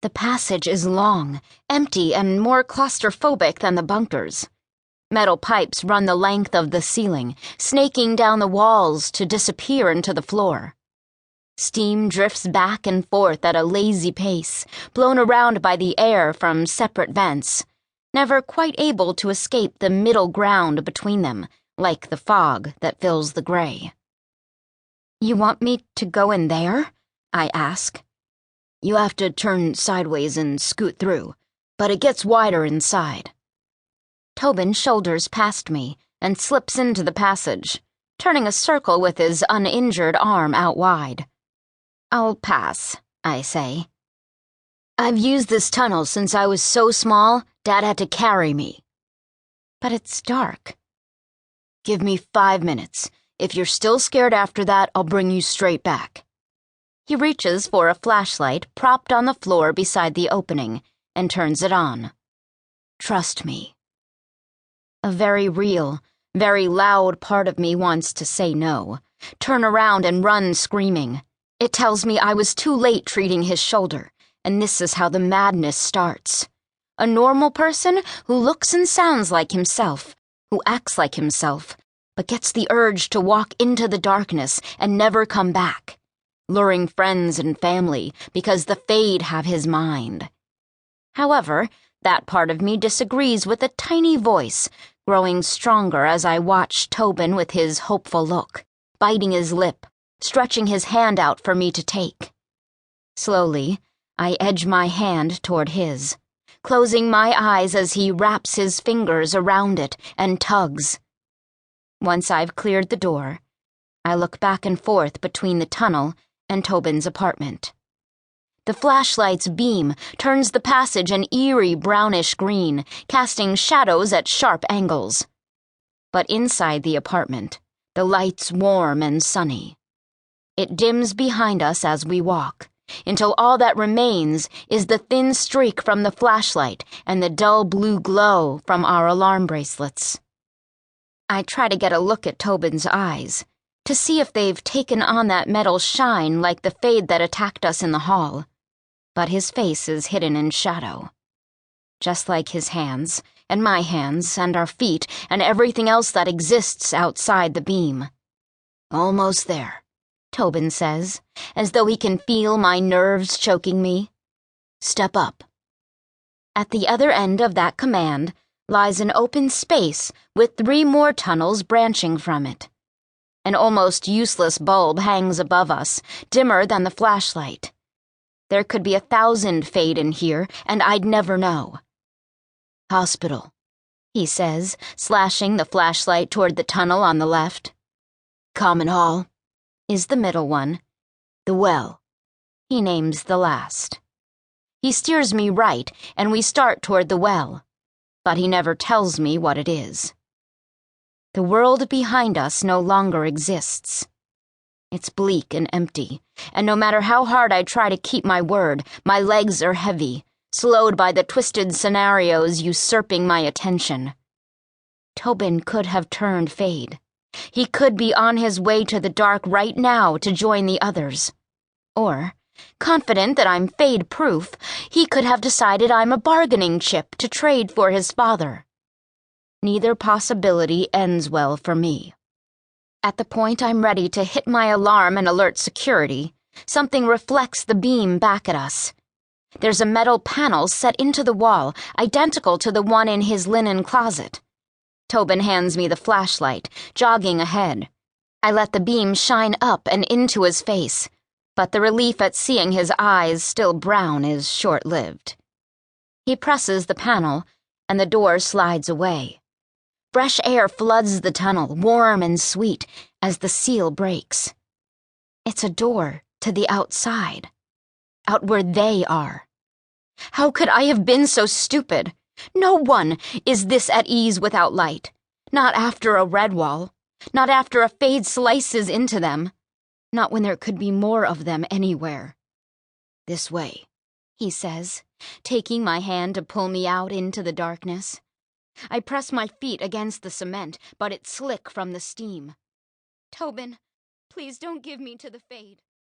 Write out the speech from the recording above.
The passage is long, empty, and more claustrophobic than the bunkers. Metal pipes run the length of the ceiling, snaking down the walls to disappear into the floor. Steam drifts back and forth at a lazy pace, blown around by the air from separate vents, never quite able to escape the middle ground between them, like the fog that fills the gray. "You want me to go in there?" I ask. "You have to turn sideways and scoot through, but it gets wider inside." Tobin shoulders past me and slips into the passage, turning a circle with his uninjured arm out wide. "I'll pass," I say. "I've used this tunnel since I was so small, Dad had to carry me." "But it's dark." "Give me 5 minutes. If you're still scared after that, I'll bring you straight back." He reaches for a flashlight propped on the floor beside the opening and turns it on. "Trust me." A very real, very loud part of me wants to say no, turn around and run screaming. It tells me I was too late treating his shoulder, and this is how the madness starts. A normal person who looks and sounds like himself, who acts like himself, but gets the urge to walk into the darkness and never come back, luring friends and family because the Fade have his mind. However, that part of me disagrees with a tiny voice, growing stronger as I watch Tobin with his hopeful look, biting his lip, stretching his hand out for me to take. Slowly, I edge my hand toward his, closing my eyes as he wraps his fingers around it and tugs. Once I've cleared the door, I look back and forth between the tunnel and Tobin's apartment. The flashlight's beam turns the passage an eerie brownish green, casting shadows at sharp angles. But inside the apartment, the light's warm and sunny. It dims behind us as we walk, until all that remains is the thin streak from the flashlight and the dull blue glow from our alarm bracelets. I try to get a look at Tobin's eyes, to see if they've taken on that metal shine like the Fade that attacked us in the hall. But his face is hidden in shadow. Just like his hands, and my hands, and our feet, and everything else that exists outside the beam. "Almost there," Tobin says, as though he can feel my nerves choking me. "Step up." At the other end of that command lies an open space with 3 more tunnels branching from it. An almost useless bulb hangs above us, dimmer than the flashlight. There could be 1,000 Fade in here, and I'd never know. "Hospital," he says, slashing the flashlight toward the tunnel on the left. "Common hall," is the middle one. "The well," he names the last. He steers me right, and we start toward the well, but he never tells me what it is. The world behind us no longer exists. It's bleak and empty, and no matter how hard I try to keep my word, my legs are heavy, slowed by the twisted scenarios usurping my attention. Tobin could have turned Fade. He could be on his way to the dark right now to join the others. Or, confident that I'm Fade-proof, he could have decided I'm a bargaining chip to trade for his father. Neither possibility ends well for me. At the point I'm ready to hit my alarm and alert security, something reflects the beam back at us. There's a metal panel set into the wall, identical to the one in his linen closet. Tobin hands me the flashlight, jogging ahead. I let the beam shine up and into his face, but the relief at seeing his eyes still brown is short-lived. He presses the panel, and the door slides away. Fresh air floods the tunnel, warm and sweet, as the seal breaks. It's a door to the outside, out where they are. How could I have been so stupid? No one is this at ease without light. Not after a red wall. Not after a Fade slices into them. Not when there could be more of them anywhere. "This way," he says, taking my hand to pull me out into the darkness. I press my feet against the cement, but it's slick from the steam. "Tobin, please don't give me to the Fade."